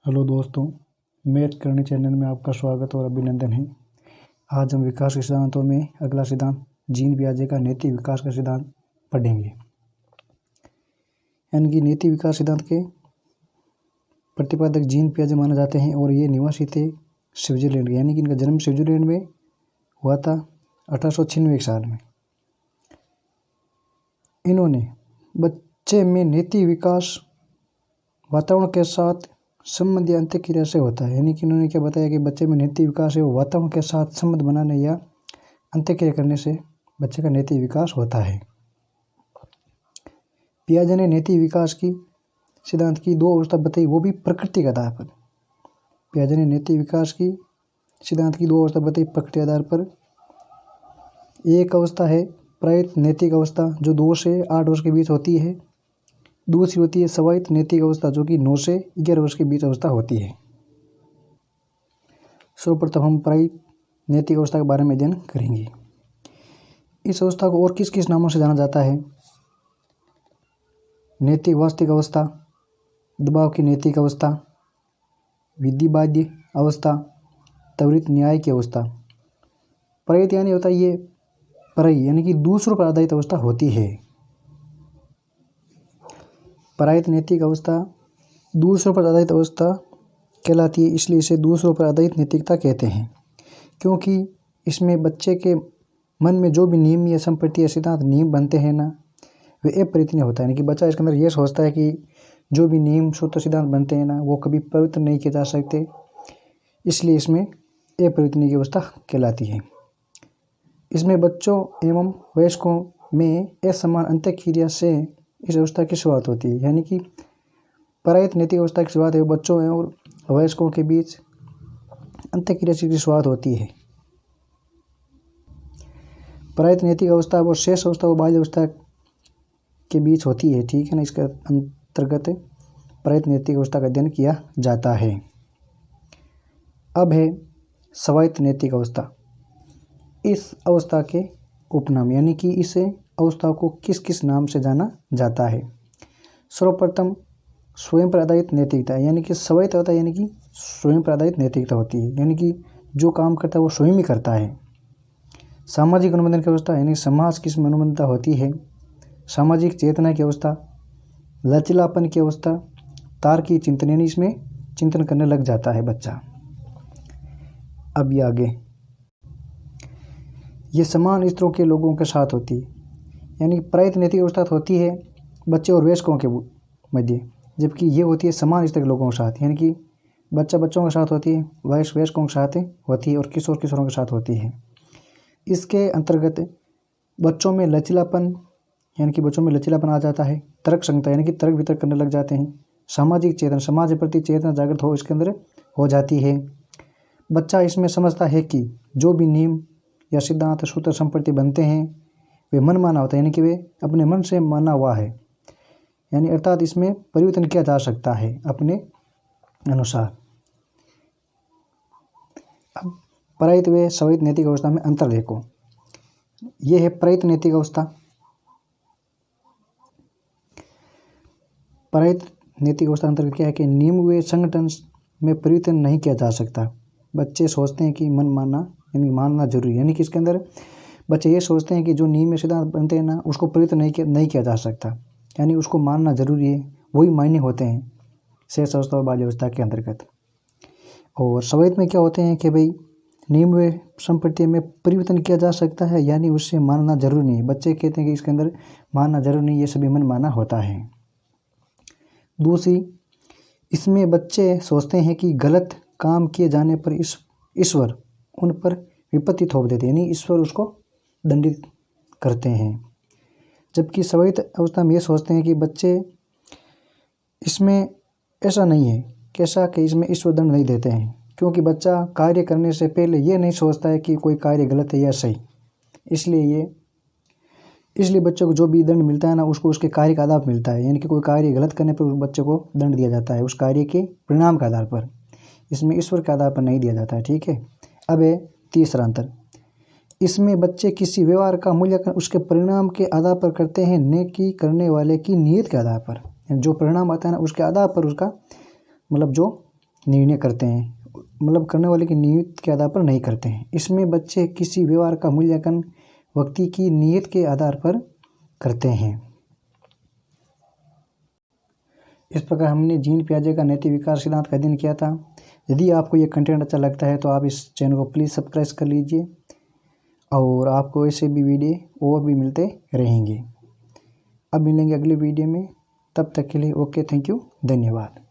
Hello दोस्तों, math करनी channel में आपका स्वागत और अभिनंदन है। आज हम विकास के सिद्धांतों में अगला सिद्धांत जीन पियाजे का नैतिक विकास का सिद्धांत पढ़ेंगे। यानी कि नैतिक विकास सिद्धांत के प्रतिपादक जीन पियाजे माने जाते हैं और ये निवासी थे स्विट्जरलैंड के, यानी कि इनका जन्म स्विट्जरलैंड में हुआ था 1896 साल में। इन्होंने बच्चे में नैतिक विकास वातावरण के साथ संबंध या अंतःक्रिया से होता है। यानी कि इन्होंने क्या बताया कि बच्चे में नैतिक विकास है वो वातावरण के साथ संबंध बनाने या अंतःक्रिया करने से बच्चे का नैतिक विकास होता है। पियाजे ने नैतिक विकास की सिद्धांत की दो अवस्था बताई, वो भी प्रकृति के आधार पर। पियाजे ने नैतिक विकास की सिद्धांत की दो अवस्था बताई प्रकृति के आधार पर। एक अवस्था है प्रायित नैतिक अवस्था जो 2 से 8 वर्ष के बीच होती है। दूसरी होती है स्वायत्त नैतिक अवस्था जो कि 9 से 11 वर्ष के बीच अवस्था होती है। सर्वप्रथम हम प्रायित नैतिक अवस्था के बारे में अध्ययन करेंगे। इस अवस्था को और किस किस नामों से जाना जाता है? नैतिक वास्तविक अवस्था, दबाव की नैतिक अवस्था, विधिबाध्य अवस्था, त्वरित न्याय की अवस्था। प्रायित यानी होता है ये परई यानी कि दूसरों पर आधारित अवस्था होती है। प्रायित नैतिक अवस्था दूसरों पर आधारित अवस्था कहलाती है, इसलिए इसे दूसरों पर आधारित नैतिकता कहते हैं, क्योंकि इसमें बच्चे के मन में जो भी नियम या संपत्ति या सिद्धांत नियम बनते हैं ना, वे अपरिवर्तनीय होता है। यानी कि बच्चा इसके अंदर यह सोचता है कि जो भी नियम सूत्र सिद्धांत बनते हैं ना, वो कभी परिवर्तन नहीं किए जा सकते, इसलिए इसमें अपरिवर्तनीय की अवस्था कहलाती है। इसमें बच्चों एवं वयस्कों में असमान अंतःक्रिया से इस अवस्था की शुरुआत होती है। यानी कि प्रायित नैतिक अवस्था की शुरुआत है बच्चों और वयस्कों के बीच अंतःक्रिया से शुरुआत होती है। प्रायित नैतिक अवस्था और शेष अवस्था व बाह्य अवस्था के बीच होती है, ठीक है ना। इसके अंतर्गत प्रायित नैतिक अवस्था का अध्ययन किया जाता है। अब है स्वायत्त नैतिक अवस्था। इस अवस्था के उपनाम यानी कि इस अवस्था को किस किस नाम से जाना जाता है? सर्वप्रथम स्वयं पर आधारित नैतिकता, यानी कि स्वायत्त होता है, यानी कि स्वयं पर आधारित नैतिकता होती है, यानी कि जो काम करता है वो स्वयं ही करता है। सामाजिक अनुबंधन की अवस्था, यानी समाज की इसमें अनुबंधता होती है। सामाजिक चेतना की अवस्था, लचीलापन की अवस्था, तार्किक चिंतन, यानी इसमें चिंतन करने लग जाता है बच्चा। अब ये आगे ये समान स्तरों के लोगों के साथ होती है, यानी प्रायित नैतिक अवस्था होती है बच्चे और वयस्कों के मध्य, जबकि ये होती है समान स्तर के लोगों के साथ, यानी कि बच्चों के साथ होती है, वयस्कों के साथ होती है और किशोरों के साथ होती है। इसके अंतर्गत बच्चों में लचीलापन, यानी कि बच्चों में लचीलापन आ जाता है। तर्क क्षमता, यानी कि तर्क वितर्क करने लग जाते हैं। सामाजिक चेतना, समाज के प्रति चेतना जागृत हो इसके अंदर हो जाती है। बच्चा इसमें समझता है कि जो भी नियम या सिद्धांत सूत्र संपत्ति बनते हैं वे मन माना होता है, यानी कि वे अपने मन से माना हुआ है, यानी अर्थात इसमें परिवर्तन किया जा सकता है अपने अनुसार। अब प्रायित व स्वायत्त नैतिक अवस्था में अंतर देखो। यह है प्रायित नैतिक अवस्था। प्रायित नैतिक अवस्था अंतर्गत क्या है कि नियम व संगठन में परिवर्तन नहीं किया जा सकता। बच्चे सोचते हैं कि मन मानना यानी मानना जरूरी है, यानी कि इसके अंदर बच्चे ये सोचते हैं कि जो नियम सिद्धांत बनते हैं ना, उसको परिवर्तन नहीं किया जा सकता, यानी उसको मानना जरूरी है, वही मायने होते हैं शेष अवस्था और बाह्य अवस्था के अंतर्गत। और स्वायत्त में क्या होते हैं कि भाई नियम व संपत्ति में परिवर्तन किया जा सकता है, यानी उससे मानना जरूरी नहीं है। बच्चे कहते हैं कि इसके अंदर मानना जरूरी नहीं, ये सभी मन माना होता है। दूसरी, इसमें बच्चे सोचते हैं कि गलत काम किए जाने पर ईश्वर उन पर विपत्ति थोप देते हैं, यानी ईश्वर उसको दंडित करते हैं। जबकि स्वायत्त अवस्था में ये सोचते हैं कि बच्चे इसमें ऐसा नहीं है कैसा कि इसमें ईश्वर दंड नहीं देते हैं, क्योंकि बच्चा कार्य करने से पहले ये नहीं सोचता है कि कोई कार्य गलत है या सही, इसलिए बच्चों को जो भी दंड मिलता है ना, उसको उसके कार्य का आधार मिलता है, यानी कि कोई कार्य गलत करने पर उस बच्चे को दंड दिया जाता है उस कार्य के परिणाम के आधार पर, इसमें ईश्वर के आधार पर नहीं दिया जाता है, ठीक है। अब है तीसरा अंतर। इसमें बच्चे किसी व्यवहार का मूल्यांकन उसके परिणाम के आधार पर करते हैं, न कि करने वाले की नीयत के आधार पर। जो परिणाम आता है ना, उसके आधार पर उसका मतलब जो निर्णय करते हैं, मतलब करने वाले की नीयत के आधार पर नहीं करते हैं। इसमें बच्चे किसी व्यवहार का मूल्यांकन व्यक्ति की नीयत के आधार पर करते हैं। इस प्रकार हमने जीन पियाजे का नैतिक विकास सिद्धांत का अध्ययन किया था। यदि आपको ये कंटेंट अच्छा लगता है तो आप इस चैनल को प्लीज़ सब्सक्राइब कर लीजिए और आपको ऐसे भी वीडियो और भी मिलते रहेंगे। अब मिलेंगे अगले वीडियो में, तब तक के लिए ओके, थैंक यू, धन्यवाद।